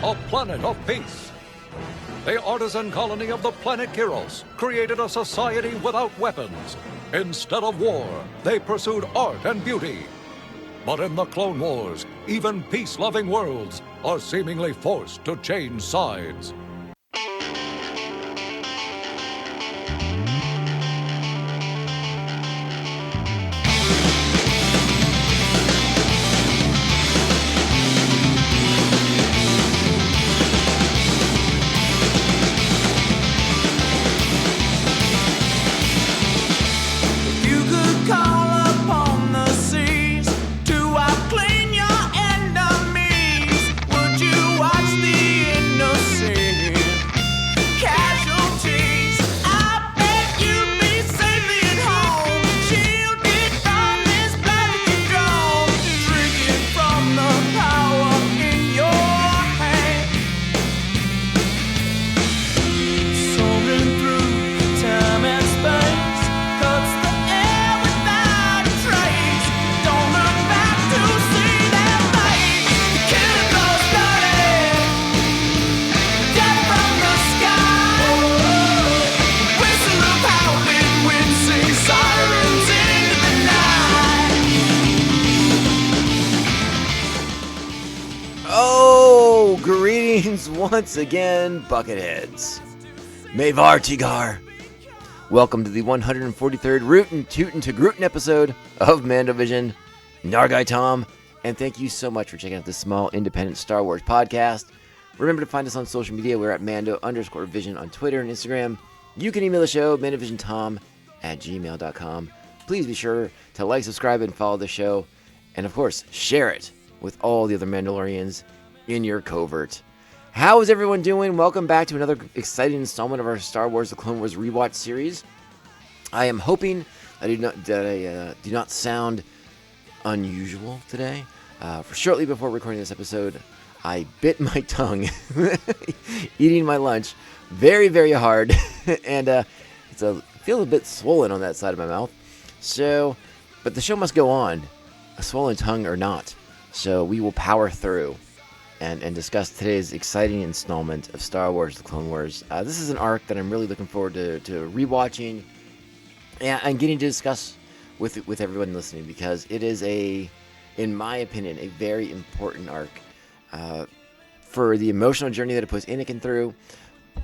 a planet of peace. The artisan colony of the planet Kyros created a society without weapons. Instead of war, they pursued art and beauty. But in the Clone Wars, even peace-loving worlds are seemingly forced to change sides. Once again, Bucketheads. Mavar Tigar. Welcome to the 143rd Rootin' Tootin' Togruta episode of Mando Vision. Nargai Tom, and thank you so much for checking out this small independent Star Wars podcast. Remember to find us on social media. We're at Mando_Vision on Twitter and Instagram. You can email the show, mandovisiontom@gmail.com. Please be sure to like, subscribe, and follow the show. And of course, share it with all the other Mandalorians in your covert. How is everyone doing? Welcome back to another exciting installment of our Star Wars The Clone Wars rewatch series. I am hoping I do not sound unusual today. For shortly before recording this episode, I bit my tongue eating my lunch very, very hard, and it feels a bit swollen on that side of my mouth. So, but the show must go on, a swollen tongue or not. So we will power through and discuss today's exciting installment of Star Wars The Clone Wars. This is an arc that I'm really looking forward to rewatching and getting to discuss with everyone listening, because it is in my opinion, a very important arc for the emotional journey that it puts Anakin through,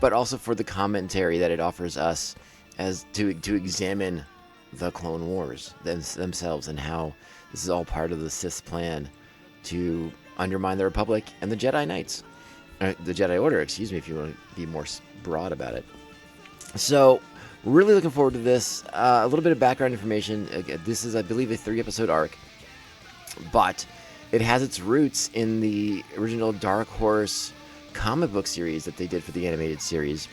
but also for the commentary that it offers us as to examine the Clone Wars themselves and how this is all part of the Sith's plan to undermine the Republic and the Jedi Knights. The Jedi Order, excuse me, if you want to be more broad about it. So, really looking forward to this. A little bit of background information. This is, I believe, a 3-episode arc, but it has its roots in the original Dark Horse comic book series that they did for the animated series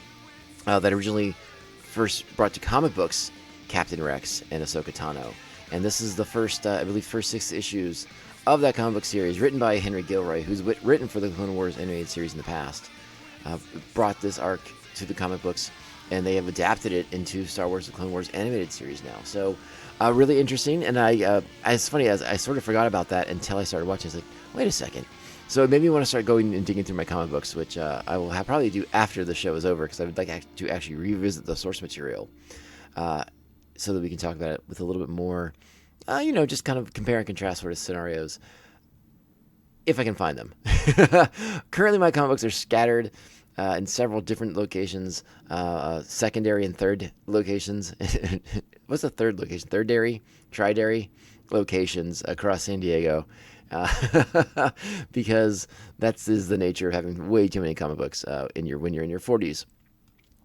that originally first brought to comic books Captain Rex and Ahsoka Tano. And this is the first, I believe, first 6 issues of that comic book series, written by Henry Gilroy, who's written for the Clone Wars animated series in the past. Brought this arc to the comic books, and they have adapted it into Star Wars: The Clone Wars animated series now. So, really interesting. And it's funny, as I sort of forgot about that until I started watching. I was like, wait a second. So it made me want to start going and digging through my comic books, which I will probably do after the show is over, because I would like to actually revisit the source material, so that we can talk about it with a little bit more. Just kind of compare and contrast sort of scenarios, if I can find them. Currently, my comic books are scattered in several different locations, secondary and third locations. What's the third location? Tridary locations across San Diego, because is the nature of having way too many comic books when you're in your 40s.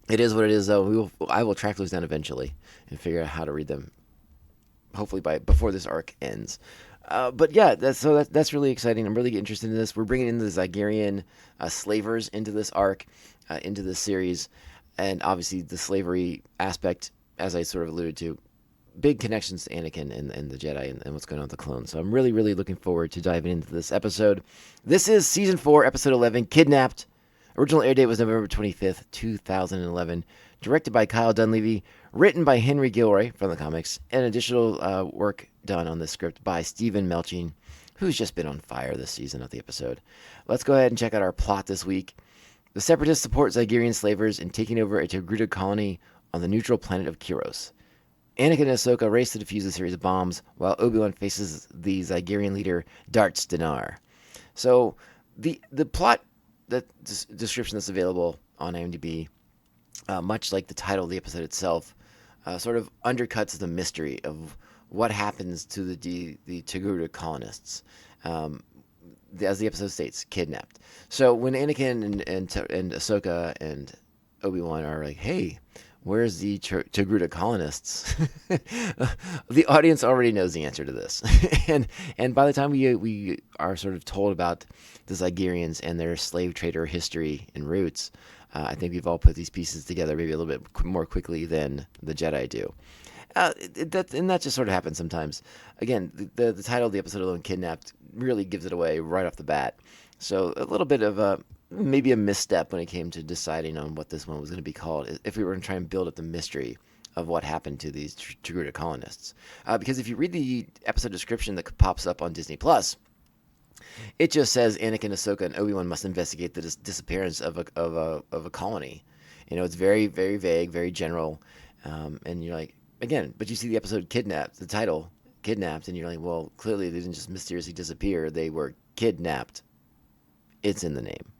It is what it is, though. I will track those down eventually and figure out how to read them, hopefully before this arc ends. But yeah, that's really exciting. I'm really interested in this. We're bringing in the Zygerian slavers into this arc, into this series, and obviously the slavery aspect, as I sort of alluded to, big connections to Anakin and the Jedi and what's going on with the clones. So I'm really, really looking forward to diving into this episode. This is Season 4, Episode 11, Kidnapped. Original air date was November 25th, 2011. Directed by Kyle Dunleavy. Written by Henry Gilroy from the comics. And additional work done on this script by Stephen Melching. who's just been on fire this season of the episode. Let's go ahead and check out our plot this week. The Separatists support Zygerian slavers in taking over a Togruta colony on the neutral planet of Kyros. Anakin and Ahsoka race to defuse a series of bombs, while Obi-Wan faces the Zygerian leader, Darts Dinar. So, the plot description that's available on IMDb, much like the title of the episode itself, sort of undercuts the mystery of what happens to the Togruta colonists. As the episode states, kidnapped. So when Anakin and Ahsoka and Obi-Wan are like, hey, where's the Togruta colonists? The audience already knows the answer to this. and by the time we are sort of told about the Zygerians and their slave trader history and roots, I think we've all put these pieces together maybe a little bit more quickly than the Jedi do. That just sort of happens sometimes. Again, the title of the episode alone, Kidnapped, really gives it away right off the bat. So a little bit of maybe a misstep when it came to deciding on what this one was going to be called, if we were going to try and build up the mystery of what happened to these Togruta colonists. Because if you read the episode description that pops up on Disney Plus, it just says Anakin, Ahsoka, and Obi-Wan must investigate the disappearance of a colony. You know, it's very, very vague, very general, and you're like, again, but you see the episode Kidnapped, the title, Kidnapped, and you're like, well, clearly they didn't just mysteriously disappear. They were kidnapped. It's in the name.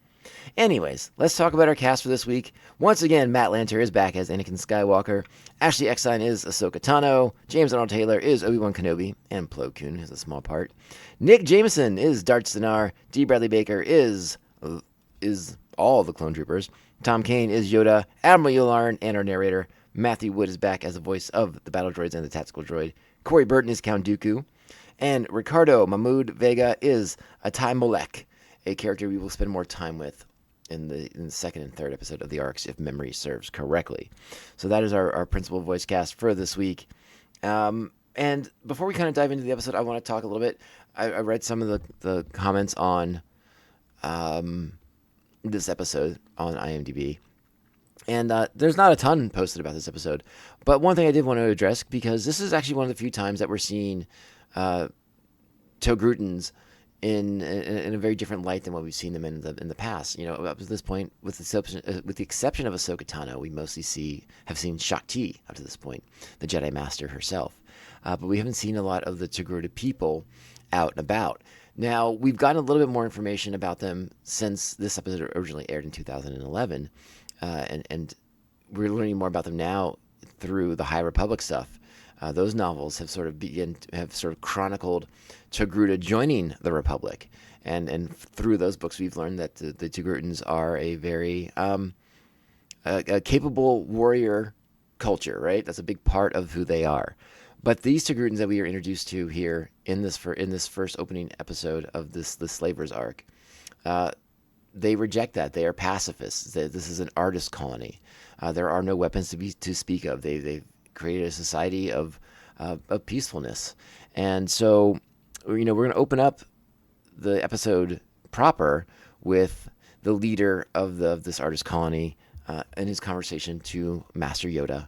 Anyways, let's talk about our cast for this week. Once again, Matt Lanter is back as Anakin Skywalker. Ashley Eckstein is Ahsoka Tano. James Arnold Taylor is Obi-Wan Kenobi. And Plo Koon has a small part. Nick Jameson is Darth Dinar. D. Bradley Baker is all the clone troopers. Tom Kane is Yoda. Admiral Yularen and our narrator. Matthew Wood is back as the voice of the battle droids and the tactical droid. Corey Burton is Count Dooku. And Ricardo Mahmoud Vega is Atai Molek, a character we will spend more time with in the second and third episode of the arcs, if memory serves correctly. So that is our principal voice cast for this week. And before we kind of dive into the episode, I want to talk a little bit. I read some of the comments on this episode on IMDb. And there's not a ton posted about this episode. But one thing I did want to address, because this is actually one of the few times that we're seeing Togrutans in a very different light than what we've seen them in the past. You know, up to this point, with the exception of Ahsoka Tano, we mostly have seen Shakti up to this point, the Jedi Master herself. But we haven't seen a lot of the Togruta people out and about. Now, we've gotten a little bit more information about them since this episode originally aired in 2011. And we're learning more about them now through the High Republic stuff. Those novels have sort of chronicled Togruta joining the Republic, and through those books we've learned that the Togrutans are a very a capable warrior culture. Right, that's a big part of who they are. But these Togrutans that we are introduced to here in this first opening episode of the Slavers arc, they reject that. They are pacifists. This is an artist colony. There are no weapons to speak of. They've created a society of peacefulness. And so, you know, we're going to open up the episode proper with the leader of this artist colony and his conversation to Master Yoda,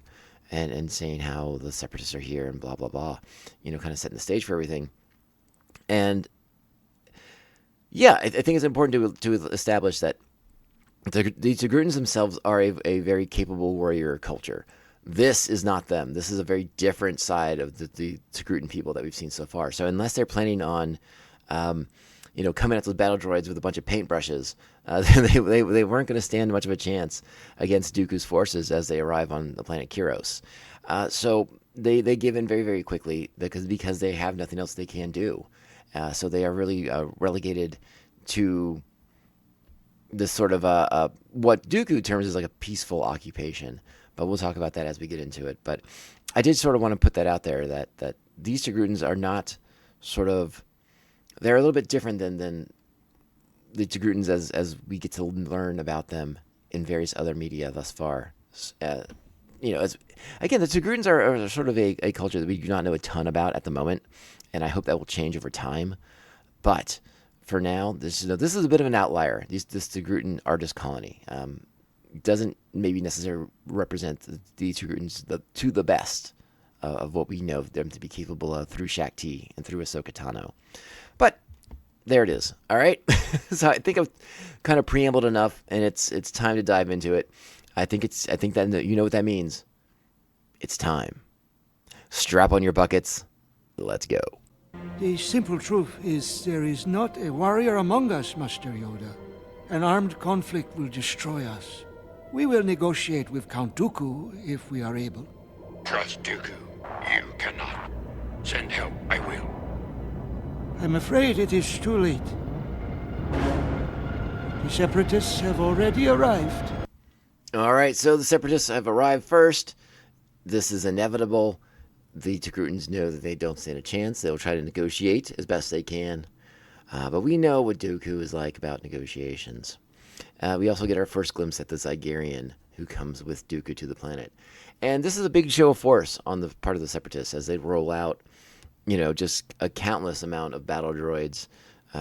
and saying how the Separatists are here and blah, blah, blah, you know, kind of setting the stage for everything. And yeah, I think it's important to establish that the Togrutans themselves are a very capable warrior culture. This is not them. This is a very different side of the Togrutan people that we've seen so far. So unless they're planning on, coming at those battle droids with a bunch of paintbrushes, they weren't going to stand much of a chance against Dooku's forces as they arrive on the planet Kyros. So they give in very, very quickly because they have nothing else they can do. So they are really relegated to this sort of what Dooku terms as like a peaceful occupation. But we'll talk about that as we get into it. But I did sort of want to put that out there, that these Togrutans are not they're a little bit different than the Togrutans as we get to learn about them in various other media thus far. The Togrutans are sort of a culture that we do not know a ton about at the moment, and I hope that will change over time. But for now, this is a bit of an outlier. This Togrutan artist colony doesn't maybe necessarily represent the Togrutans to the best of what we know them to be capable of through Shakti and through Ahsoka Tano. But there it is. All right. So I think I've kind of preambled enough, and it's time to dive into it. I think that you know what that means. It's time. Strap on your buckets. Let's go. The simple truth is there is not a warrior among us, Master Yoda. An armed conflict will destroy us. We will negotiate with Count Dooku if we are able. Trust Dooku. You cannot. Send help. I will. I'm afraid it is too late. The Separatists have already arrived. All right, so the Separatists have arrived first. This is inevitable. The Togrutans know that they don't stand a chance. They'll try to negotiate as best they can. But we know what Dooku is like about negotiations. We also get our first glimpse at the Zygerian who comes with Dooku to the planet. And this is a big show of force on the part of the Separatists as they roll out, just a countless amount of battle droids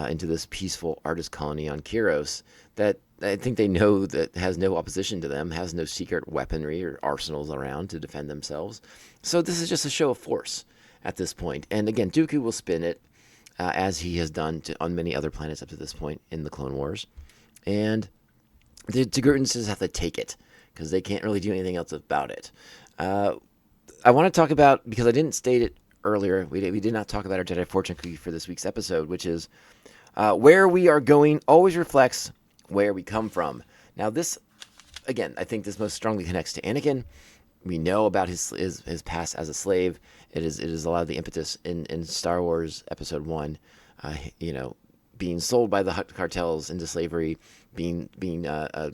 into this peaceful artist colony on Kiros that I think they know that has no opposition to them, has no secret weaponry or arsenals around to defend themselves. So this is just a show of force at this point. And again, Dooku will spin it as he has done on many other planets up to this point in the Clone Wars. And the Togurtans just have to take it because they can't really do anything else about it. I want to talk about, because I didn't state it earlier, we did not talk about our Jedi Fortune Cookie for this week's episode, which is where we are going always reflects where we come from. Now this, again, I think this most strongly connects to Anakin. We know about his past as a slave. It is a lot of the impetus in Star Wars Episode 1, being sold by the Hutt cartels into slavery, being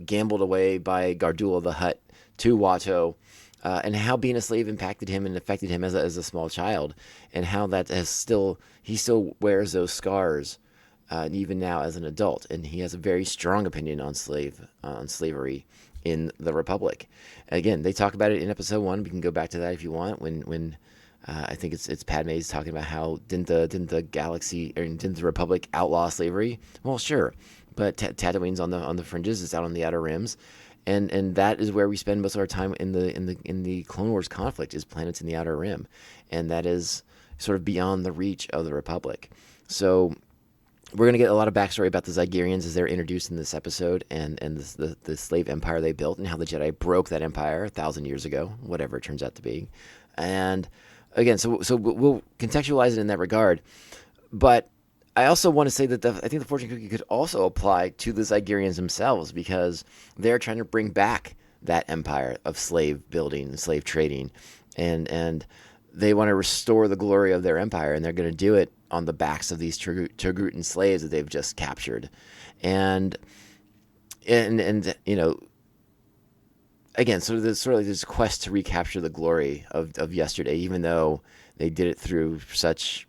gambled away by Gardula the Hutt to Watto, and how being a slave impacted him and affected him as a small child, and how that he still wears those scars even now as an adult, and he has a very strong opinion on slavery in the Republic. Again, they talk about it in Episode 1. We can go back to that if you want. When I think it's Padme's talking about how didn't the galaxy or didn't the Republic outlaw slavery? Well, sure, but Tatooine's on the fringes. It's out on the outer rims, and that is where we spend most of our time in the Clone Wars conflict, is planets in the outer rim, and that is sort of beyond the reach of the Republic. So we're going to get a lot of backstory about the Zygerians as they're introduced in this episode, and the slave empire they built, and how the Jedi broke that empire 1,000 years ago, whatever it turns out to be. And again, so we'll contextualize it in that regard. But I also want to say that I think the Fortune Cookie could also apply to the Zygerians themselves, because they're trying to bring back that empire of slave building, slave trading, and they want to restore the glory of their empire, and they're going to do it on the backs of these Togrutan slaves that they've just captured. And again, there's this quest to recapture the glory of yesterday, even though they did it through such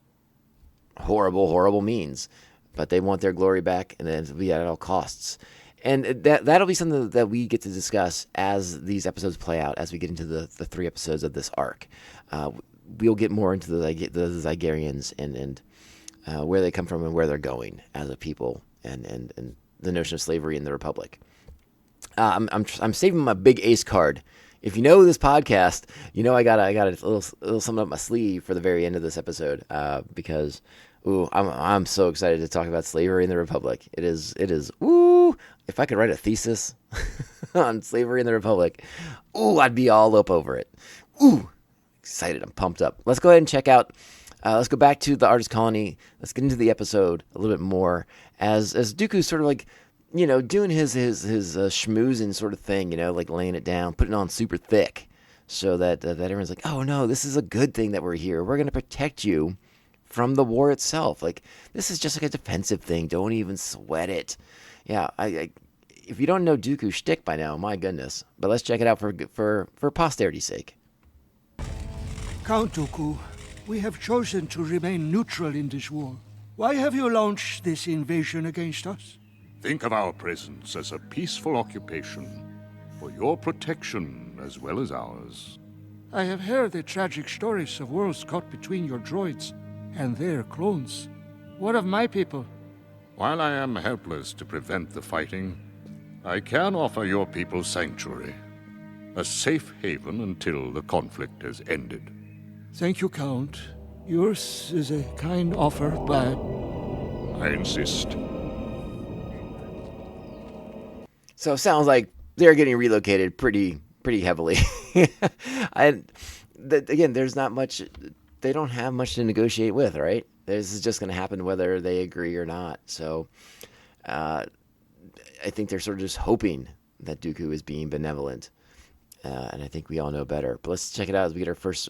horrible means. But they want their glory back, and then it'll be at all costs. And that'll be something that we get to discuss as these episodes play out, as we get into the 3 episodes of this arc. We'll get more into the Zygerians and where they come from and where they're going as a people, and the notion of slavery in the Republic. I'm saving my big ace card. If you know this podcast, you know I got a little something up my sleeve for the very end of this episode, because I'm so excited to talk about slavery in the Republic. It is if I could write a thesis on slavery in the Republic, I'd be all up over it. Excited. I'm pumped up. Let's go ahead and check out. Let's go back to the artist colony. Let's get into the episode a little bit more as Dooku's sort of like, doing his schmoozing sort of thing, like laying it down, putting it on super thick, so that everyone's like, oh no, this is a good thing that we're here. We're going to protect you from the war itself. Like, this is just like a defensive thing. Don't even sweat it. Yeah, if you don't know Dooku's shtick by now, my goodness. But let's check it out for posterity's sake. Count Dooku, we have chosen to remain neutral in this war. Why have you launched this invasion against us? Think of our presence as a peaceful occupation for your protection as well as ours. I have heard the tragic stories of worlds caught between your droids and their clones. What of my people? While I am helpless to prevent the fighting, I can offer your people sanctuary, a safe haven until the conflict has ended. Thank you, Count. Yours is a kind offer, but I insist. So it sounds like they're getting relocated pretty heavily. Again, there's not much. They don't have much to negotiate with, right? This is just going to happen whether they agree or not. So I think they're sort of just hoping that Dooku is being benevolent. And I think we all know better. But let's check it out as we get our first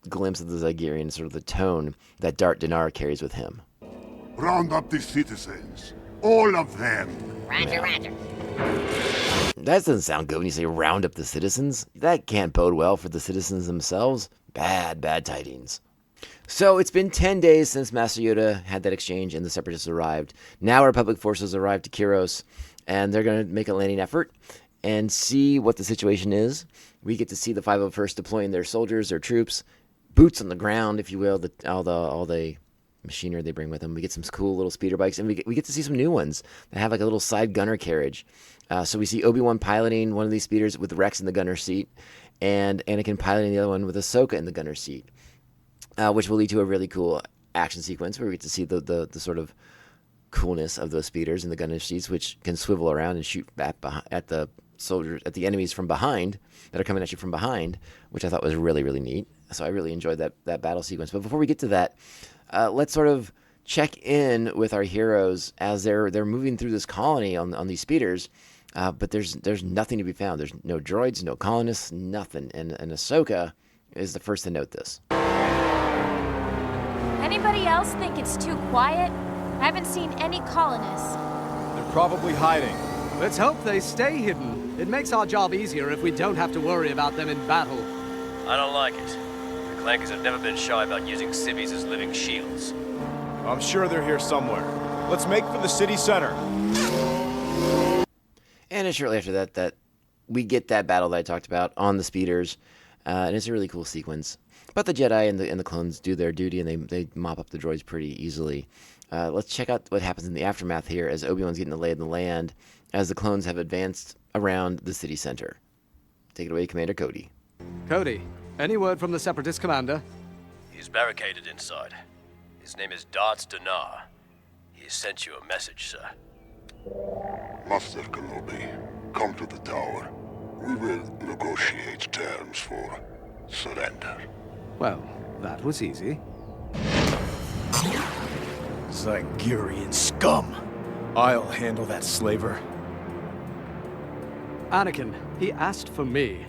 glimpse of the Zygerian, sort of the tone that Darth Dinar carries with him. Round up the citizens. All of them. Roger, roger. That doesn't sound good when you say round up the citizens. That can't bode well for the citizens themselves. Bad tidings. So it's been 10 days since Master Yoda had that exchange and the Separatists arrived. Now Republic forces arrived to Kiros, and they're going to make a landing effort and see what the situation is. We get to see the 501st deploying their soldiers, their troops, boots on the ground, if you will, all the machinery they bring with them. We get some cool little speeder bikes, and we get to see some new ones that have like a little side gunner carriage. So we see Obi-Wan piloting one of these speeders with Rex in the gunner seat, and Anakin piloting the other one with Ahsoka in the gunner seat, which will lead to a really cool action sequence where we get to see the sort of coolness of those speeders in the gunner seats, which can swivel around and shoot back at the soldiers, at the enemies from behind that are coming at you from behind, which I thought was really neat. So I really enjoyed that battle sequence. But before we get to that, let's sort of check in with our heroes as they're moving through this colony on these speeders. But there's nothing to be found. There's no droids, no colonists, nothing. And Ahsoka is the first to note this. Anybody else think it's too quiet? I haven't seen any colonists. They're probably hiding. Let's hope they stay hidden. It makes our job easier if we don't have to worry about them in battle. I don't like it. The Clankers have never been shy about using civvies as living shields. I'm sure they're here somewhere. Let's make for the city center. And it's shortly after that we get that battle that I talked about on the speeders, and it's a really cool sequence. But the Jedi and the clones do their duty, and they mop up the droids pretty easily. Let's check out what happens in the aftermath here as Obi-Wan's getting the lay of the land as the clones have advanced around the city center. Take it away, Commander Cody. Cody, any word from the Separatist commander? He's barricaded inside. His name is Darth Dinar. He has sent you a message, sir. Master Kenobi, come to the tower. We will negotiate terms for surrender. Well, that was easy. Zygerian scum! I'll handle that slaver. Anakin, he asked for me.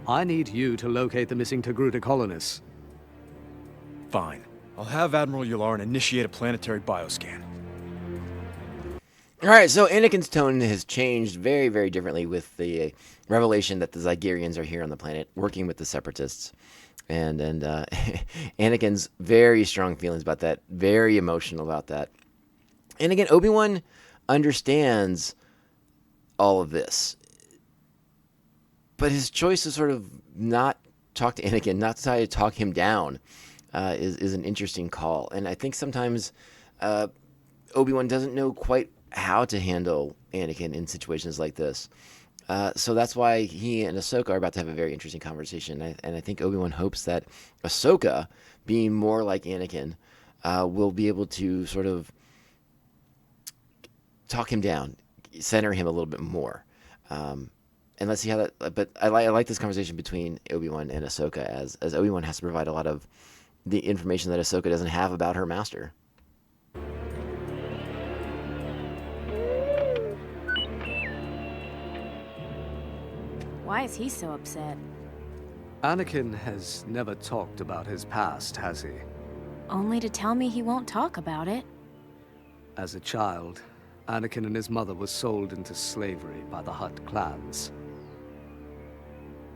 I need you to locate the missing Togruta colonists. Fine. I'll have Admiral Yularen initiate a planetary bioscan. All right, so Anakin's tone has changed very differently with the revelation that the Zygerians are here on the planet, working with the Separatists. And Anakin's very strong feelings about that, very emotional about that. And again, Obi-Wan understands all of this. But his choice to sort of not talk to Anakin, not to try to talk him down, is an interesting call. And I think sometimes Obi-Wan doesn't know quite how to handle Anakin in situations like this. So that's why he and Ahsoka are about to have a very interesting conversation. And I think Obi-Wan hopes that Ahsoka, being more like Anakin, will be able to sort of talk him down, center him a little bit more. And let's see how that... But I like this conversation between Obi-Wan and Ahsoka, as Obi-Wan has to provide a lot of the information that Ahsoka doesn't have about her master. Why is he so upset? Anakin has never talked about his past, has he? Only to tell me he won't talk about it. As a child, Anakin and his mother were sold into slavery by the Hutt clans.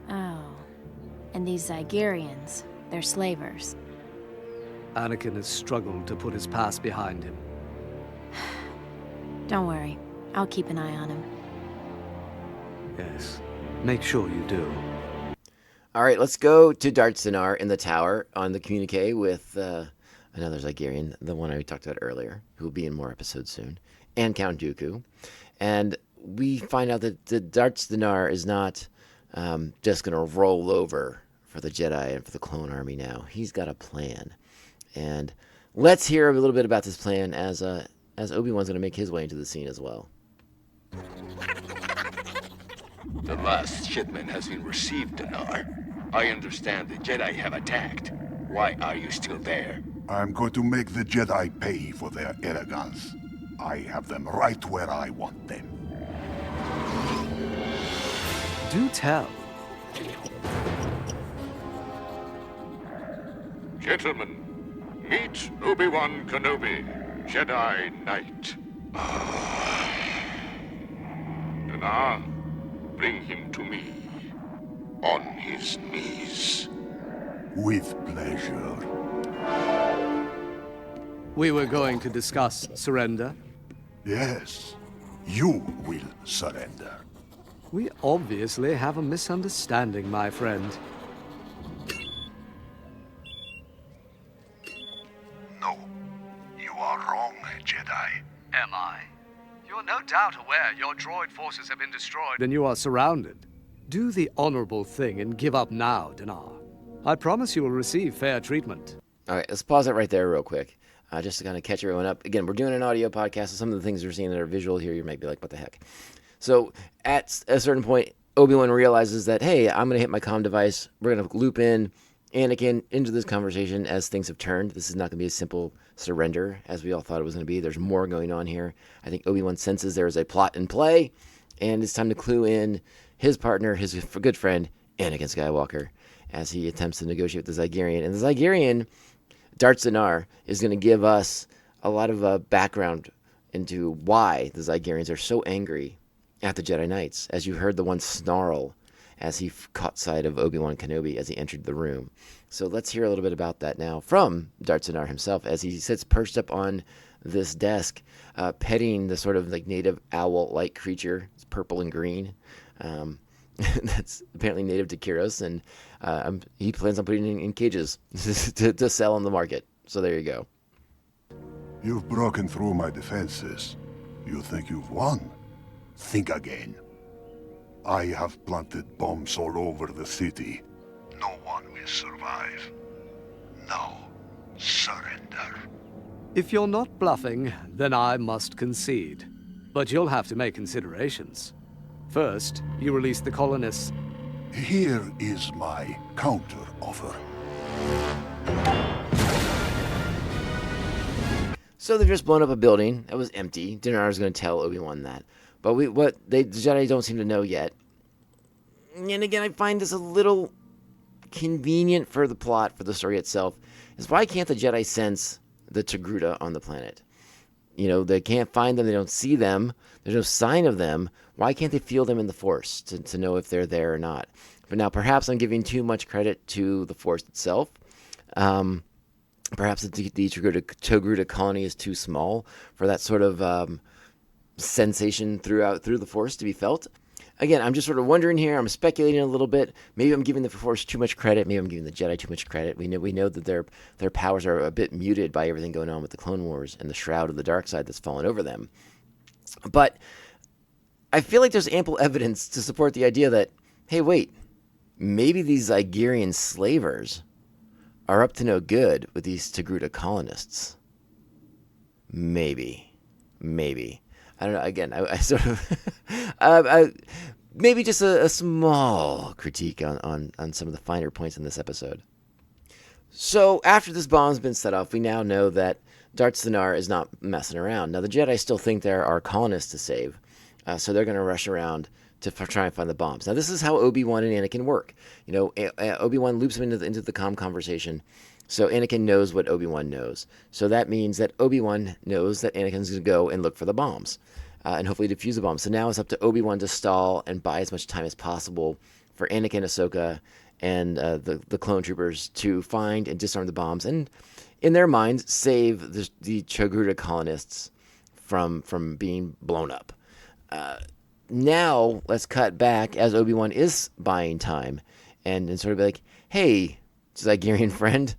Oh. And these Zygerians, they're slavers. Anakin has struggled to put his past behind him. Don't worry. I'll keep an eye on him. Yes. Make sure you do. All right, let's go to Darth Dinar in the tower on the communique with another Zygerian, the one I talked about earlier, who will be in more episodes soon, and Count Dooku. And we find out that the Darth Dinar is not just going to roll over for the Jedi and for the clone army now. He's got a plan. And let's hear a little bit about this plan as as Obi-Wan's going to make his way into the scene as well. The last shipment has been received, Dinar. I understand the Jedi have attacked. Why are you still there? I'm going to make the Jedi pay for their arrogance. I have them right where I want them. Do tell. Gentlemen, meet Obi-Wan Kenobi, Jedi Knight. Dinar, bring him to me. On his knees. With pleasure. We were going to discuss surrender. Yes, you will surrender. We obviously have a misunderstanding, my friend. No, you are wrong, Jedi. Am I? You're no doubt aware your droid forces have been destroyed and you are surrounded. Do the honorable thing and give up now, Dinar. I promise you will receive fair treatment. All right, let's pause it right there real quick, just to kind of catch everyone up. Again, we're doing an audio podcast, so some of the things we're seeing that are visual here, you might be like, what the heck? So at a certain point, Obi-Wan realizes that, hey, I'm going to hit my comm device. We're going to loop in Anakin into this conversation as things have turned. This is not going to be a simple surrender as we all thought it was going to be. There's more going on here. I think Obi-Wan senses there is a plot in play, and it's time to clue in his partner, his good friend, Anakin Skywalker, as he attempts to negotiate with the Zygerian. And the Zygerian, Darth Dinar, is going to give us a lot of background into why the Zygerians are so angry at the Jedi Knights, as you heard the one snarl as he caught sight of Obi-Wan Kenobi as he entered the room. So let's hear a little bit about that now from Darth Dinar himself, as he sits perched up on this desk, petting the sort of like native owl-like creature. It's purple and green. That's apparently native to Kyros, and he plans on putting it in cages to sell on the market. So there you go. You've broken through my defenses. You think you've won? Think again. I have planted bombs all over the city. No one will survive. Now, surrender. If you're not bluffing, then I must concede. But you'll have to make considerations. First, you release the colonists. Here is my counter-offer. So they've just blown up a building that was empty. Dinar's going to tell Obi-Wan that. But the Jedi don't seem to know yet. And again, I find this a little convenient for the plot, for the story itself, is why can't the Jedi sense the Togruta on the planet? You know, they can't find them, they don't see them, there's no sign of them. Why can't they feel them in the Force to know if they're there or not? But now perhaps I'm giving too much credit to the Force itself. Perhaps the Togruta colony is too small for that sort of sensation through the Force to be felt. Again, I'm just sort of wondering here. I'm speculating a little bit. Maybe I'm giving the Force too much credit. Maybe I'm giving the Jedi too much credit. We know that their powers are a bit muted by everything going on with the Clone Wars and the shroud of the dark side that's fallen over them. But I feel like there's ample evidence to support the idea that, hey, wait, maybe these Zygerian slavers are up to no good with these Togruta colonists. Maybe. I don't know. Again, I sort of maybe just a small critique on some of the finer points in this episode. So after this bomb's been set off, we now know that Darth Dinar is not messing around. Now the Jedi still think there are colonists to save, so they're going to rush around to try and find the bombs. Now this is how Obi-Wan and Anakin work. You know, Obi-Wan loops him into the comm conversation. So Anakin knows what Obi-Wan knows. So that means that Obi-Wan knows that Anakin's going to go and look for the bombs and hopefully defuse the bombs. So now it's up to Obi-Wan to stall and buy as much time as possible for Anakin, Ahsoka, and the clone troopers to find and disarm the bombs and, in their minds, save the Togruta colonists from being blown up. Now let's cut back as Obi-Wan is buying time and sort of be like, hey, Zygerian friend,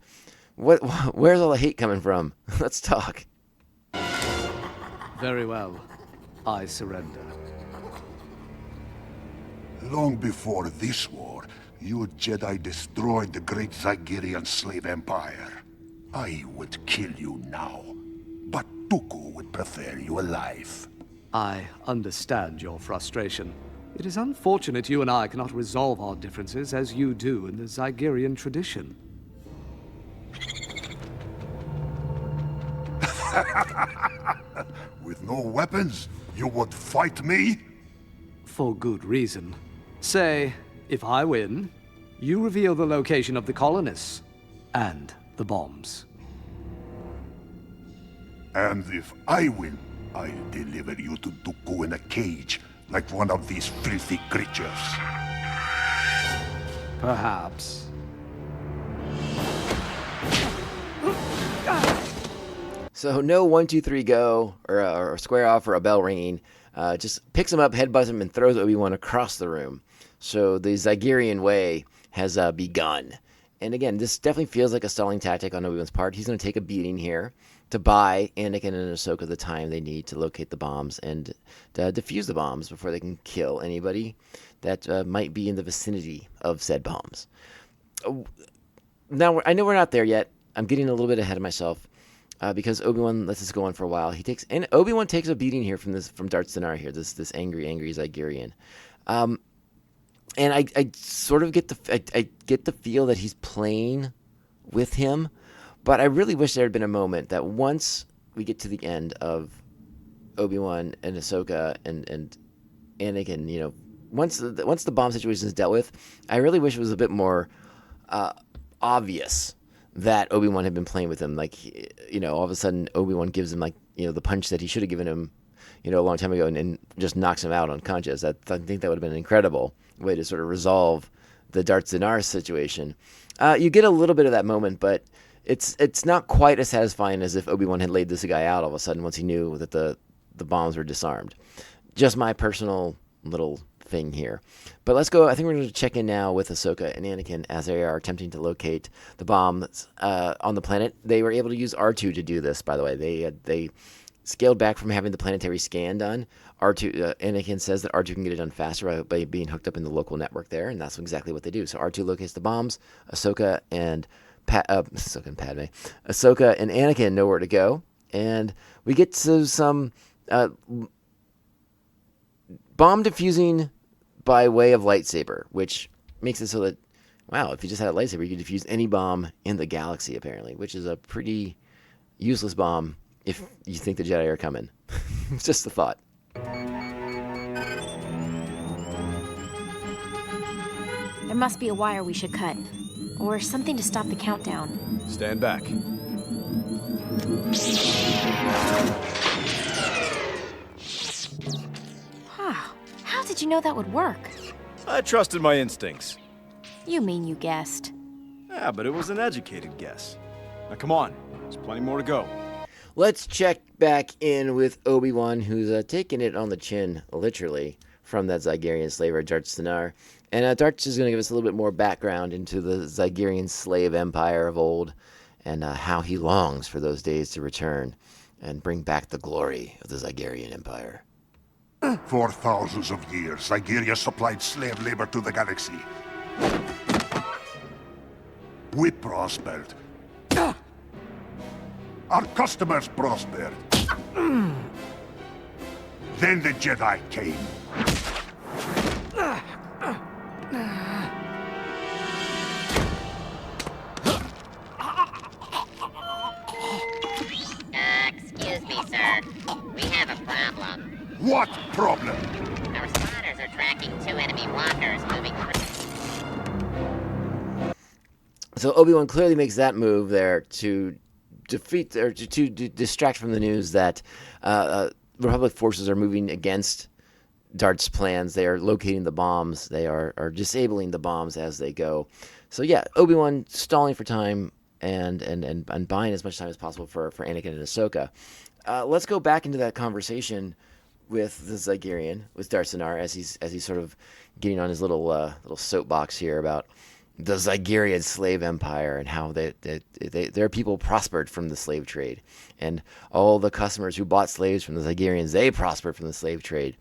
where's all the hate coming from? Let's talk. Very well. I surrender. Long before this war, you Jedi destroyed the great Zygerian slave empire. I would kill you now, but Dooku would prefer you alive. I understand your frustration. It is unfortunate you and I cannot resolve our differences as you do in the Zygerian tradition. With no weapons, you would fight me? For good reason. Say, if I win, you reveal the location of the colonists and the bombs. And if I win, I'll deliver you to Dooku in a cage, like one of these filthy creatures. Perhaps. So no 1, 2, 3 go or square off or a bell ringing. Just picks him up, headbutts him, and throws Obi-Wan across the room. So the Zygerian way has begun. And again, this definitely feels like a stalling tactic on Obi-Wan's part. He's going to take a beating here to buy Anakin and Ahsoka the time they need to locate the bombs and defuse the bombs before they can kill anybody that might be in the vicinity of said bombs. Now, I know we're not there yet. I'm getting a little bit ahead of myself because Obi-Wan lets this go on for a while. And Obi-Wan takes a beating here from Darth Sinar here, this angry Zygerian. And I sort of get the feel that he's playing with him, but I really wish there had been a moment that once we get to the end of Obi-Wan and Ahsoka and Anakin, you know, once the bomb situation is dealt with, I really wish it was a bit more obvious that Obi-Wan had been playing with him. Like, you know, all of a sudden Obi-Wan gives him, like, you know, the punch that he should have given him, you know, a long time ago, and just knocks him out unconscious. I think that would have been an incredible way to sort of resolve the Darth Sinar situation. You get a little bit of that moment, but it's not quite as satisfying as if Obi-Wan had laid this guy out all of a sudden once he knew that the bombs were disarmed. Just my personal little thing here. But let's go. I think we're going to check in now with Ahsoka and Anakin as they are attempting to locate the bombs on the planet. They were able to use R2 to do this, by the way. They scaled back from having the planetary scan done. Anakin says that R2 can get it done faster by being hooked up in the local network there, and that's exactly what they do. So R2 locates the bombs. Ahsoka and Anakin know where to go, and we get to some bomb defusing by way of lightsaber, which makes it so that, wow, if you just had a lightsaber, you could defuse any bomb in the galaxy, apparently, which is a pretty useless bomb if you think the Jedi are coming. It's just a thought. There must be a wire we should cut. Or something to stop the countdown. Stand back. Wow. How did you know that would work? I trusted my instincts. You mean you guessed. Yeah, but it was an educated guess. Now come on, there's plenty more to go. Let's check back in with Obi-Wan, who's taking it on the chin, literally, from that Zygerian slaver, Darth Sinar. And Darth is going to give us a little bit more background into the Zygerian slave empire of old and how he longs for those days to return and bring back the glory of the Zygerian empire. For thousands of years, Zygeria supplied slave labor to the galaxy. We prospered. Our customers prospered. Then the Jedi came. Excuse me, sir. We have a problem. What problem? Our spotters are tracking 2 enemy walkers moving through. So Obi-Wan clearly makes that move there to defeat or to distract from the news that Republic forces are moving against Darth's plans. They are locating the bombs. They are disabling the bombs as they go. So yeah, Obi-Wan stalling for time and buying as much time as possible for Anakin and Ahsoka. Let's go back into that conversation with the Zygerian, with Darth Sinar, as he's sort of getting on his little soapbox here about the Zygerian slave empire and how their people prospered from the slave trade, and all the customers who bought slaves from the Zygerians, they prospered from the slave trade.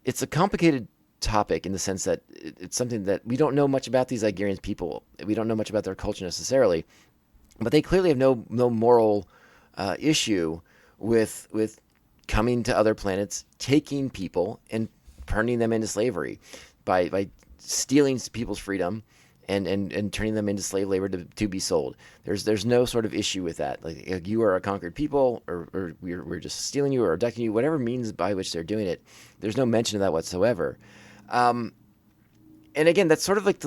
It's a complicated topic in the sense that it's something that we don't know much about these Zygerian people. We don't know much about their culture necessarily, but they clearly have no moral issue with coming to other planets, taking people and turning them into slavery by stealing people's freedom and turning them into slave labor to be sold. There's no sort of issue with that. Like you are a conquered people, or we're just stealing you or abducting you, whatever means by which they're doing it. There's no mention of that whatsoever. And again, that's sort of like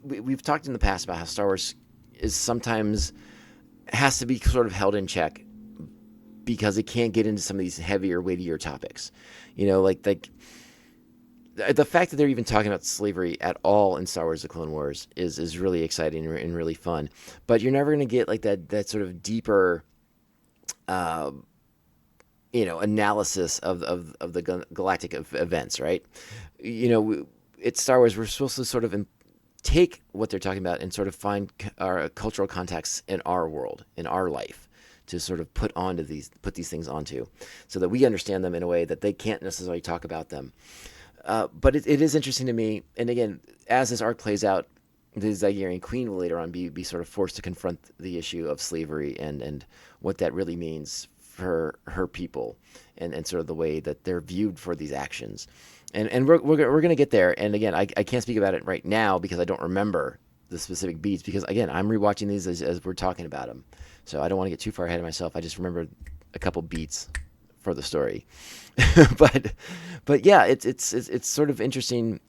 we've talked in the past about how Star Wars is sometimes has to be sort of held in check because it can't get into some of these heavier, weightier topics. Like the fact that they're even talking about slavery at all in Star Wars: The Clone Wars is really exciting and really fun. But you're never going to get like that sort of deeper, analysis of the galactic events, right? It's Star Wars. We're supposed to sort of take what they're talking about and sort of find our cultural context in our world, in our life, to sort of put these things onto, so that we understand them in a way that they can't necessarily talk about them. But it is interesting to me, and again, as this arc plays out, the Zygerian Queen will later on be sort of forced to confront the issue of slavery and what that really means for her people, and sort of the way that they're viewed for these actions. And we're going to get there. And again, I can't speak about it right now because I don't remember the specific beats, because again, I'm rewatching these as we're talking about them. So I don't want to get too far ahead of myself. I just remember a couple beats for the story. but yeah, it's sort of interesting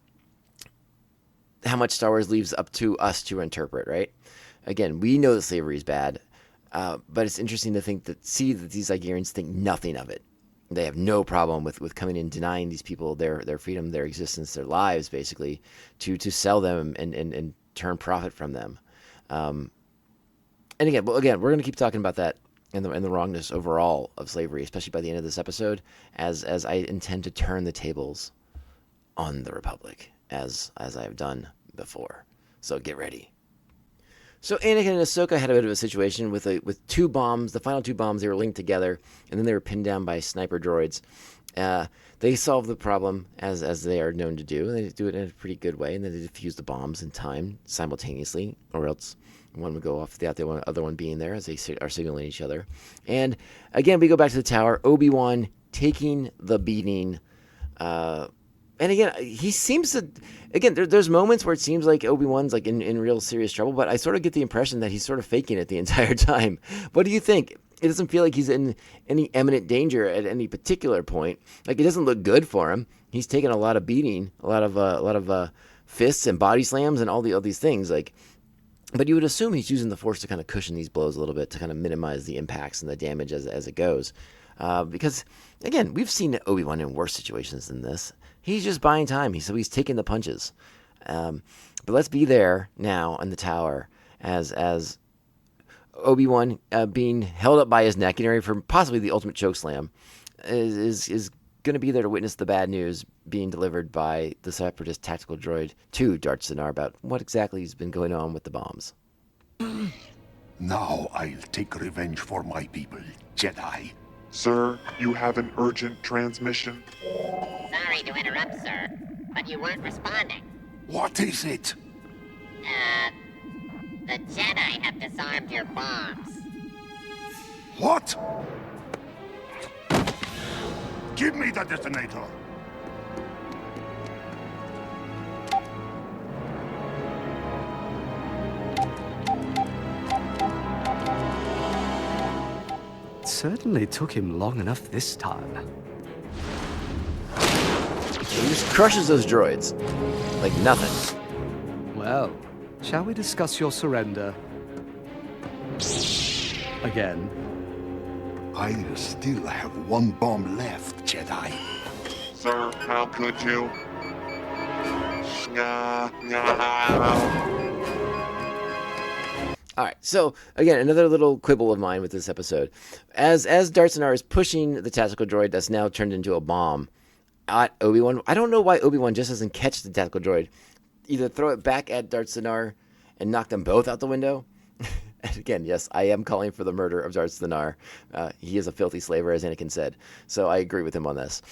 how much Star Wars leaves up to us to interpret, right? Again, we know that slavery is bad, but it's interesting to see that these Zygerians think nothing of it. They have no problem with coming in, denying these people their freedom, their existence, their lives, basically, to sell them and turn profit from them. And again, we're going to keep talking about that and the wrongness overall of slavery, especially by the end of this episode, as I intend to turn the tables on the Republic, as I have done before. So get ready. So Anakin and Ahsoka had a bit of a situation with two bombs. The final two bombs, they were linked together, and then they were pinned down by sniper droids. They solved the problem as they are known to do, and they do it in a pretty good way. And then they defuse the bombs in time simultaneously, or else one would go off without the other one being there as they are signaling each other. And again, we go back to the tower. Obi-Wan taking the beating. And again, he seems to, again, there's moments where it seems like Obi-Wan's like in real serious trouble, but I sort of get the impression that he's sort of faking it the entire time. What do you think? It doesn't feel like he's in any imminent danger at any particular point. Like, it doesn't look good for him. He's taken a lot of beating, a lot of fists and body slams and all these things. Like, but you would assume he's using the Force to kind of cushion these blows a little bit, to kind of minimize the impacts and the damage as it goes. Because again, we've seen Obi-Wan in worse situations than this. He's just buying time. So he's taking the punches. But let's be there now in the tower as Obi-Wan being held up by his neck, getting ready for possibly the ultimate chokeslam, is going to be there to witness the bad news being delivered by the Separatist tactical droid to Darth Sinar about what exactly has been going on with the bombs. Now I'll take revenge for my people, Jedi. Sir, you have an urgent transmission. Sorry to interrupt, sir, but you weren't responding. What is it? The Jedi have disarmed your bombs. What? Give me the detonator. It certainly took him long enough this time. He just crushes those droids like nothing. Well, shall we discuss your surrender? Again. I still have one bomb left, Jedi. Sir, how could you? All right, so again, another little quibble of mine with this episode. As Darth Sinar is pushing the tactical droid that's now turned into a bomb at Obi-Wan, I don't know why Obi-Wan just doesn't catch the tactical droid. Either throw it back at Darth Sinar and knock them both out the window. And again, yes, I am calling for the murder of Darth Sinar. He is a filthy slaver, as Anakin said. So I agree with him on this.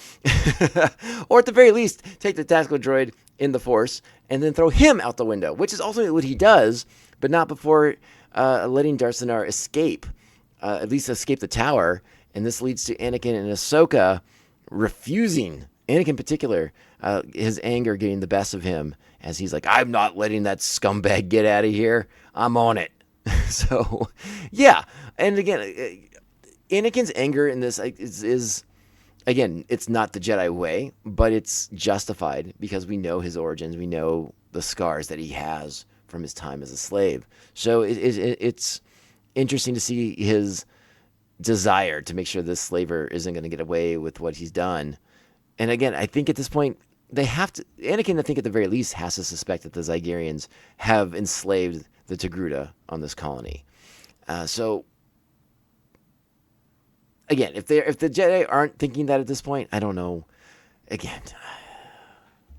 Or at the very least, take the tactical droid in the Force and then throw him out the window, which is ultimately what he does, but not before letting Darth Sinar escape, at least escape the tower. And this leads to Anakin and Ahsoka refusing, Anakin in particular, his anger getting the best of him as he's like, I'm not letting that scumbag get out of here. I'm on it. So, yeah. And again, Anakin's anger in this is, again, it's not the Jedi way, but it's justified because we know his origins. We know the scars that he has from his time as a slave. So it's interesting to see his desire to make sure this slaver isn't going to get away with what he's done. And again, I think at this point, they have to, Anakin, I think at the very least, has to suspect that the Zygerians have enslaved the Togruta on this colony. So, again, if the Jedi aren't thinking that at this point, I don't know. Again,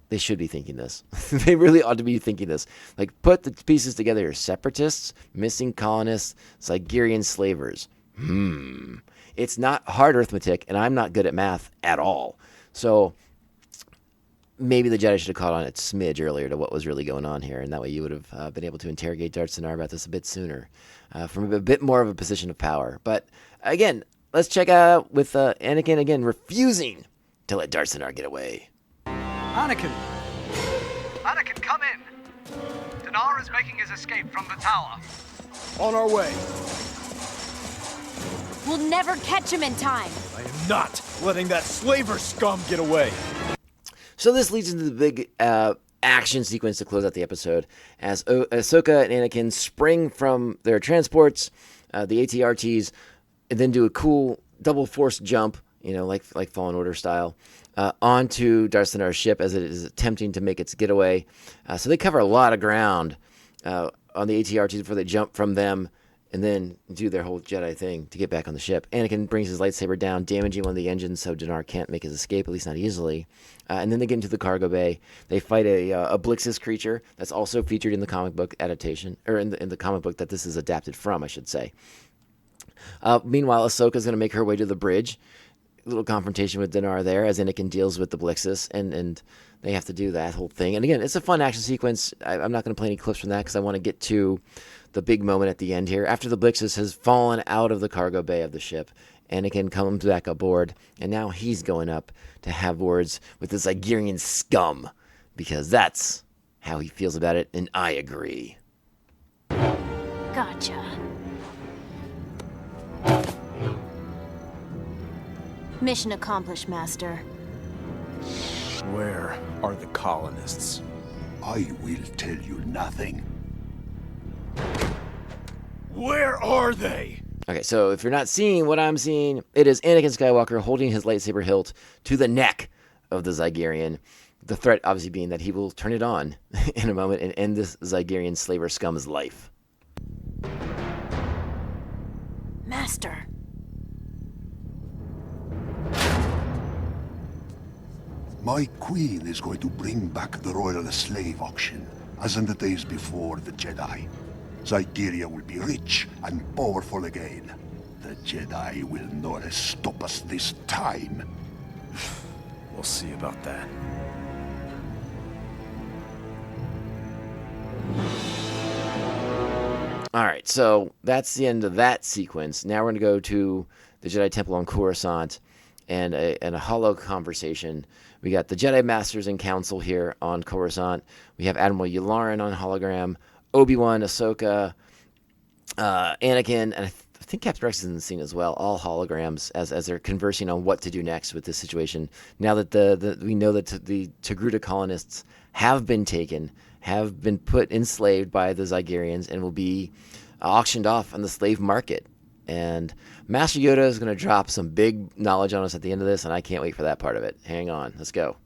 they should be thinking this. They really ought to be thinking this. Like, put the pieces together here. Separatists, missing colonists, Zygerian slavers. It's not hard arithmetic, and I'm not good at math at all. So maybe the Jedi should have caught on a smidge earlier to what was really going on here, and that way you would have been able to interrogate Darth Sinar about this a bit sooner, from a bit more of a position of power. But again, let's check out with Anakin again refusing to let Darth Sinar get away. Anakin! Anakin, come in! Dinar is making his escape from the tower. On our way. We'll never catch him in time. I am not letting that slaver scum get away. So this leads into the big action sequence to close out the episode as Ahsoka and Anakin spring from their transports, the AT-RTs, and then do a cool double force jump, like Fallen Order style, onto Darth Sinar's ship as it is attempting to make its getaway. So they cover a lot of ground on the AT-RTs before they jump from them and then do their whole Jedi thing to get back on the ship. Anakin brings his lightsaber down, damaging one of the engines so Dinar can't make his escape, at least not easily. And then they get into the cargo bay. They fight a Blixus creature that's also featured in the comic book adaptation, or in the comic book that this is adapted from, I should say. Meanwhile, Ahsoka's going to make her way to the bridge. A little confrontation with Dinar there as Anakin deals with the Blixus, and they have to do that whole thing. And again, it's a fun action sequence. I'm not going to play any clips from that because I want to get to the big moment at the end here. After the Blixus has fallen out of the cargo bay of the ship, Anakin comes back aboard, and now he's going up to have words with the Zygerian scum, because that's how he feels about it, and I agree. Gotcha. Mission accomplished, Master. Where are the colonists? I will tell you nothing. Where are they? Okay, so if you're not seeing what I'm seeing, it is Anakin Skywalker holding his lightsaber hilt to the neck of the Zygerian. The threat obviously being that he will turn it on in a moment and end this Zygerian slaver scum's life. Master. My queen is going to bring back the royal slave auction, as in the days before the Jedi. Zygeria will be rich and powerful again. The Jedi will not stop us this time. We'll see about that. Alright, so that's the end of that sequence. Now we're going to go to the Jedi Temple on Coruscant and a holo conversation. We got the Jedi Masters in Council here on Coruscant. We have Admiral Yularen on hologram, Obi-Wan, Ahsoka, Anakin, and I think Captain Rex is in the scene as well. All holograms as they're conversing on what to do next with this situation. Now that we know that the Togruta colonists have been taken, have been enslaved by the Zygerians, and will be auctioned off on the slave market. And Master Yoda is going to drop some big knowledge on us at the end of this, and I can't wait for that part of it. Hang on, let's go.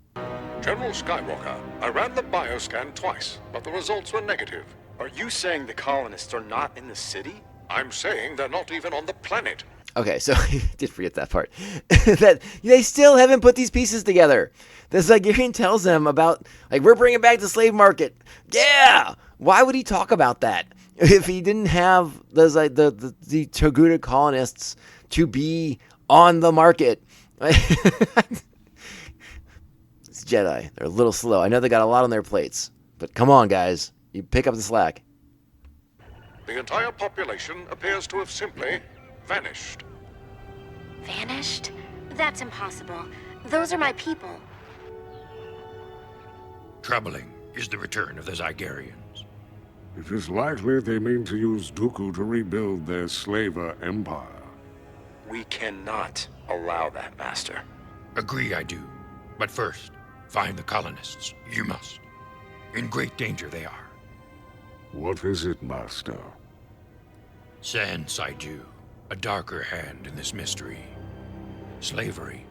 General Skywalker, I ran the bioscan twice, but the results were negative. Are you saying the colonists are not in the city? I'm saying they're not even on the planet. Okay, so I did forget that part. That they still haven't put these pieces together. The Zygerian tells them about, we're bringing back the slave market. Yeah! Why would he talk about that if he didn't have the Togruta colonists to be on the market? It's Jedi. They're a little slow. I know they got a lot on their plates, but come on, guys. You pick up the slack. The entire population appears to have simply vanished. Vanished? That's impossible. Those are my people. Troubling is the return of the Zygarians. It is likely they mean to use Dooku to rebuild their slaver empire. We cannot allow that, Master. Agree I do. But first, find the colonists. You must. In great danger they are. What is it, Master? San Saiju, a darker hand in this mystery. Slavery,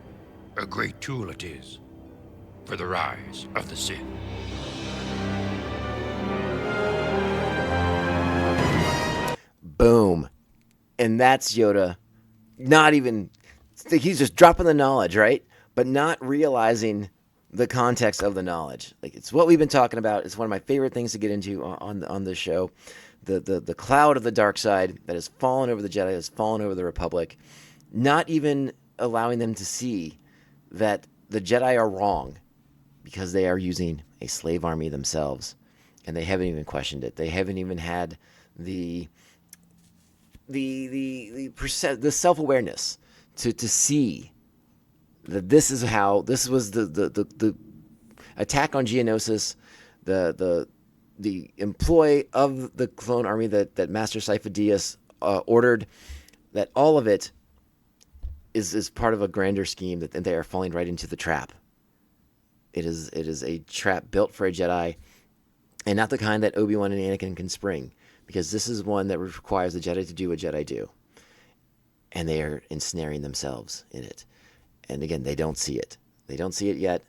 a great tool it is for the rise of the Sith. Boom. And that's Yoda. Not even, he's just dropping the knowledge, right? But not realizing the context of the knowledge. Like, it's what we've been talking about. It's one of my favorite things to get into on this show. The cloud of the dark side that has fallen over the Jedi, has fallen over the Republic, not even allowing them to see that the Jedi are wrong because they are using a slave army themselves, and they haven't even questioned it. They haven't even had the self-awareness to see that this was the attack on Geonosis, the employ of the clone army that Master Sifo Dyas ordered, that all of it is part of a grander scheme, that they are falling right into the trap. It is a trap built for a Jedi, and not the kind that Obi-Wan and Anakin can spring, because this is one that requires the Jedi to do what Jedi do, and they are ensnaring themselves in it. And again, they don't see it. They don't see it yet.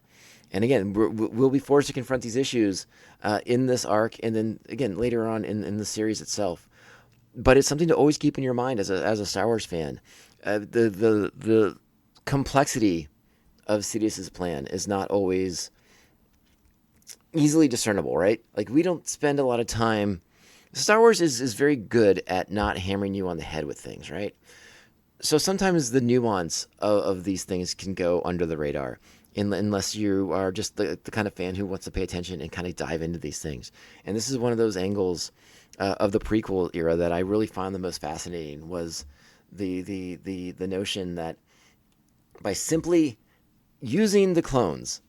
And again, we'll be forced to confront these issues in this arc, and then again later on in the series itself. But it's something to always keep in your mind as a Star Wars fan. The complexity of Sidious's plan is not always easily discernible, right? Like, we don't spend a lot of time. Star Wars is very good at not hammering you on the head with things, right? So sometimes the nuance of these things can go under the radar, unless you are just the kind of fan who wants to pay attention and kind of dive into these things. And this is one of those angles of the prequel era that I really found the most fascinating, was the notion that by simply using the clones,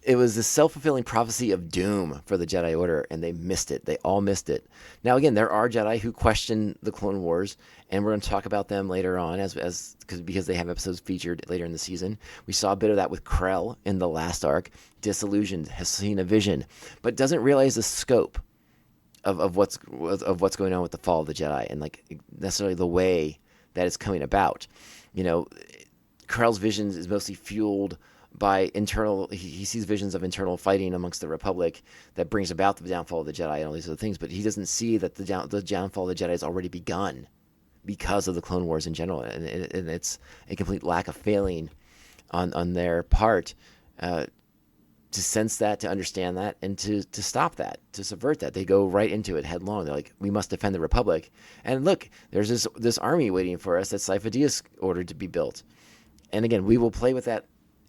it was the self-fulfilling prophecy of doom for the Jedi Order, and they missed it. They all missed it. Now, again, there are Jedi who question the Clone Wars, and we're going to talk about them later on because they have episodes featured later in the season. We saw a bit of that with Krell in the last arc. Disillusioned, has seen a vision, but doesn't realize the scope of what's going on with the fall of the Jedi, and like necessarily the way that it's coming about. You know, Krell's visions is mostly fueled by internal. He sees visions of internal fighting amongst the Republic that brings about the downfall of the Jedi and all these other things, but he doesn't see that the downfall of the Jedi has already begun because of the Clone Wars in general, and it's a complete lack of failing on their part to sense that, to understand that, and to stop that, to subvert that. They go right into it headlong. They're like, we must defend the Republic, and look, there's this army waiting for us that Sifo Dyas ordered to be built. And again, we will play with that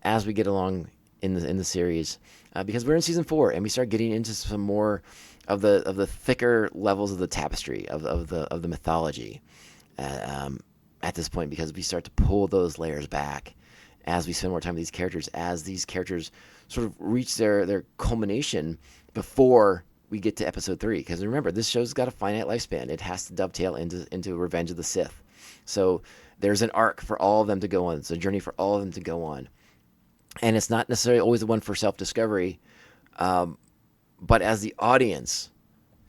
as we get along in the series, because we're in season 4 and we start getting into some more of the thicker levels of the tapestry of the mythology at this point, because we start to pull those layers back as we spend more time with these characters, as these characters sort of reach their culmination before we get to episode 3. Because remember, this show's got a finite lifespan. It has to dovetail into Revenge of the Sith. So there's an arc for all of them to go on. It's a journey for all of them to go on. And it's not necessarily always the one for self-discovery, but as the audience,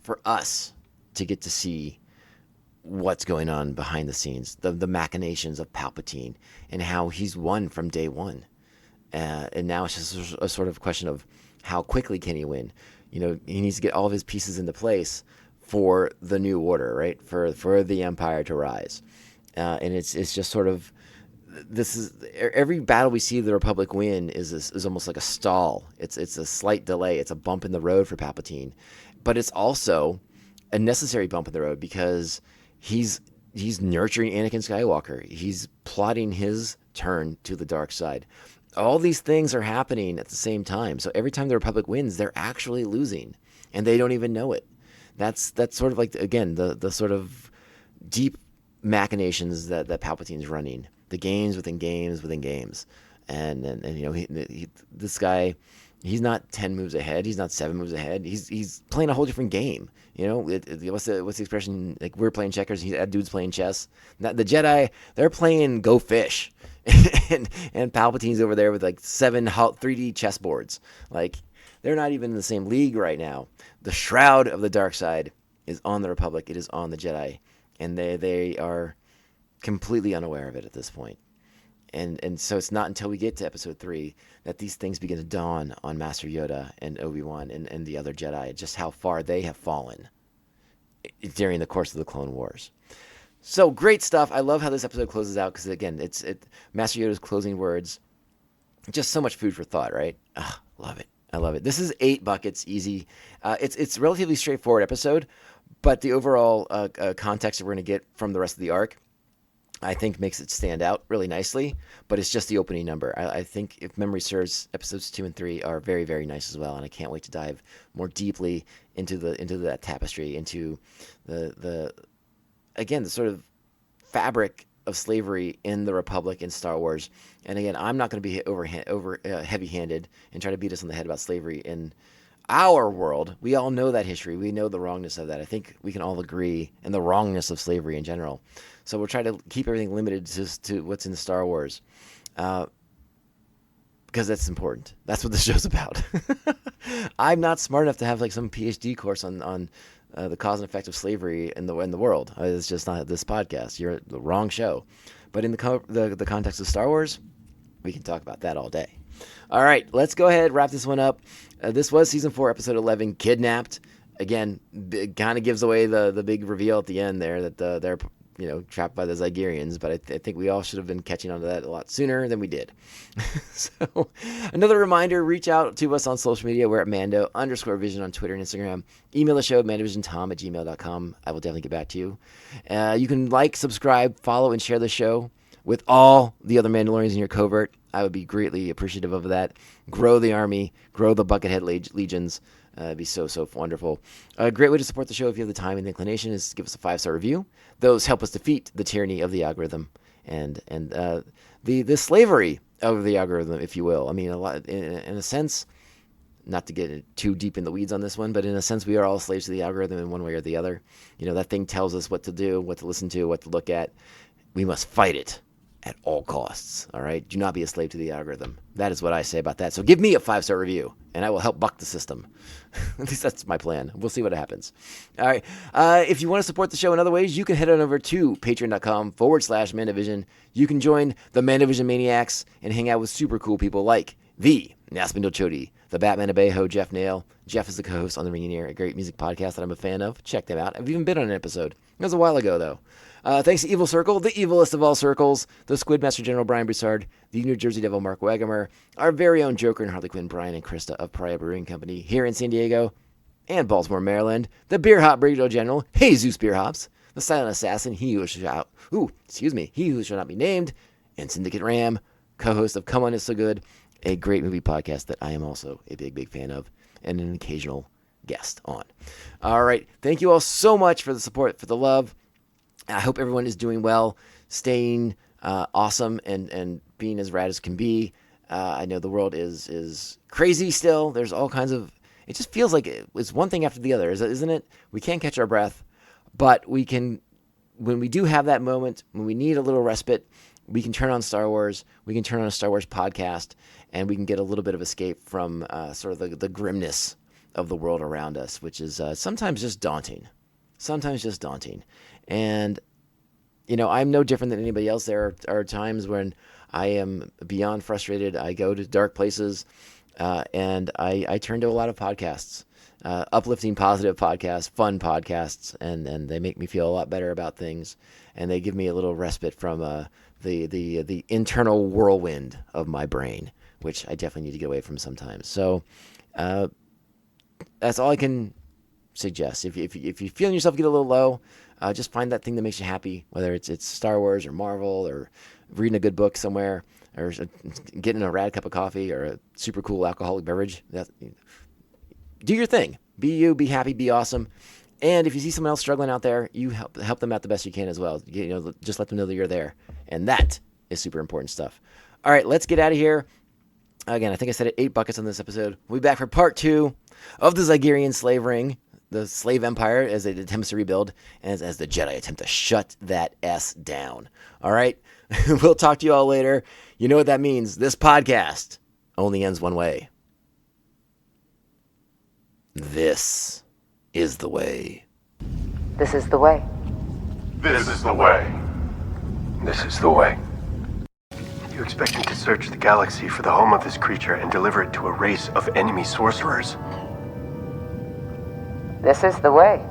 for us to get to see what's going on behind the scenes, the machinations of Palpatine, and how he's won from day one. And now it's just a sort of question of how quickly can he win. You know, he needs to get all of his pieces into place for the new order, right? For the Empire to rise. And it's just sort of, this is every battle we see the Republic win is almost like a stall. It's a slight delay. It's a bump in the road for Palpatine, but it's also a necessary bump in the road, because he's nurturing Anakin Skywalker. He's plotting his turn to the dark side. All these things are happening at the same time. So every time the Republic wins, they're actually losing, and they don't even know it. That's sort of like, again, the sort of deep machinations that Palpatine's running. The games within games within games. And you know, this guy, he's not 10 moves ahead. He's not 7 moves ahead. He's playing a whole different game. You know, what's the expression? Like, we're playing checkers, that dude's playing chess. The Jedi, they're playing Go Fish. and Palpatine's over there with like 7 3D chessboards. Like, they're not even in the same league right now. The shroud of the dark side is on the Republic. It is on the Jedi. And they are completely unaware of it at this point. And so it's not until we get to episode 3 that these things begin to dawn on Master Yoda and Obi-Wan and the other Jedi, just how far they have fallen during the course of the Clone Wars. So great stuff. I love how this episode closes out because, again, it's Master Yoda's closing words. Just so much food for thought, right? Love it. I love it. This is 8 buckets, easy. It's a relatively straightforward episode, but the overall context that we're going to get from the rest of the arc, I think, makes it stand out really nicely. But it's just the opening number. I think, if memory serves, episodes 2 and 3 are very, very nice as well, and I can't wait to dive more deeply into that tapestry, into the sort of fabric of slavery in the Republic in Star Wars. And again, I'm not going to be heavy-handed and try to beat us on the head about slavery in our world. We all know that history. We know the wrongness of that. I think we can all agree, and the wrongness of slavery in general. So we'll try to keep everything limited to what's in Star Wars, because that's important. That's what the show's about. I'm not smart enough to have like some PhD course on the cause and effect of slavery in the world. It's just not this podcast. You're the wrong show. But in the context of Star Wars, we can talk about that all day. All right, let's go ahead, wrap this one up. This was Season 4, Episode 11, Kidnapped. Again, it kind of gives away the big reveal at the end there that they're trapped by the Zygerians, but I think we all should have been catching on to that a lot sooner than we did. So, another reminder, reach out to us on social media. We're at Mando_Vision on Twitter and Instagram. Email the show at mandovisiontom@gmail.com. I will definitely get back to you. You can like, subscribe, follow, and share the show with all the other Mandalorians in your covert. I would be greatly appreciative of that. Grow the army, grow the Buckethead legions. It'd be so wonderful. A great way to support the show, if you have the time and the inclination, is to give us a 5-star review. Those help us defeat the tyranny of the algorithm and the slavery of the algorithm, if you will. I mean, a lot in a sense, not to get too deep in the weeds on this one, but in a sense, we are all slaves to the algorithm in one way or the other. That thing tells us what to do, what to listen to, what to look at. We must fight it at all costs, all right? Do not be a slave to the algorithm. That is what I say about that. So give me a 5-star review, and I will help buck the system. At least that's my plan. We'll see what happens. All right. If you want to support the show in other ways, you can head on over to patreon.com/Mandovision. You can join the Mandovision Maniacs and hang out with super cool people like the Nasmindal Chodi, the Batman Abejo, Jeff Nail. Jeff is the co-host on The Ringing Ear, a great music podcast that I'm a fan of. Check them out. I've even been on an episode. It was a while ago, though. Thanks to Evil Circle, the evilest of all circles, the Squid Master General Brian Broussard, the New Jersey Devil Mark Wagamer, our very own Joker and Harley Quinn Brian and Krista of Pariah Brewing Company here in San Diego and Baltimore, Maryland, the Beer Hop Brigadier General, Jesus Beer Hops, the Silent Assassin, he who shall not be named, and Syndicate Ram, co-host of Come On Is So Good, a great movie podcast that I am also a big fan of, and an occasional guest on. All right, thank you all so much for the support, for the love. I hope everyone is doing well, staying awesome, and being as rad as can be. I know the world is crazy still. There's all kinds of... It just feels like it's one thing after the other, isn't it? We can't catch our breath, but we can... When we do have that moment, when we need a little respite, we can turn on Star Wars, we can turn on a Star Wars podcast, and we can get a little bit of escape from sort of the grimness of the world around us, which is sometimes just daunting. And, I'm no different than anybody else. There are times when I am beyond frustrated. I go to dark places, and I turn to a lot of podcasts, uplifting, positive podcasts, fun podcasts, and they make me feel a lot better about things, and they give me a little respite from the internal whirlwind of my brain, which I definitely need to get away from sometimes. So that's all I can suggest. If you're feeling yourself get a little low, just find that thing that makes you happy, whether it's Star Wars or Marvel or reading a good book somewhere or getting a rad cup of coffee or a super cool alcoholic beverage. Do your thing. Be you, be happy, be awesome. And if you see someone else struggling out there, you help them out the best you can as well. Just let them know that you're there. And that is super important stuff. All right, let's get out of here. Again, I think I said it, 8 buckets on this episode. We'll be back for part 2 of the Zygerian slave ring, the slave empire as it attempts to rebuild, and as the Jedi attempt to shut that S down. All right? We'll talk to you all later. You know what that means. This podcast only ends one way. This is the way. This is the way. This is the way. This is the way. You expect me to search the galaxy for the home of this creature and deliver it to a race of enemy sorcerers? This is the way.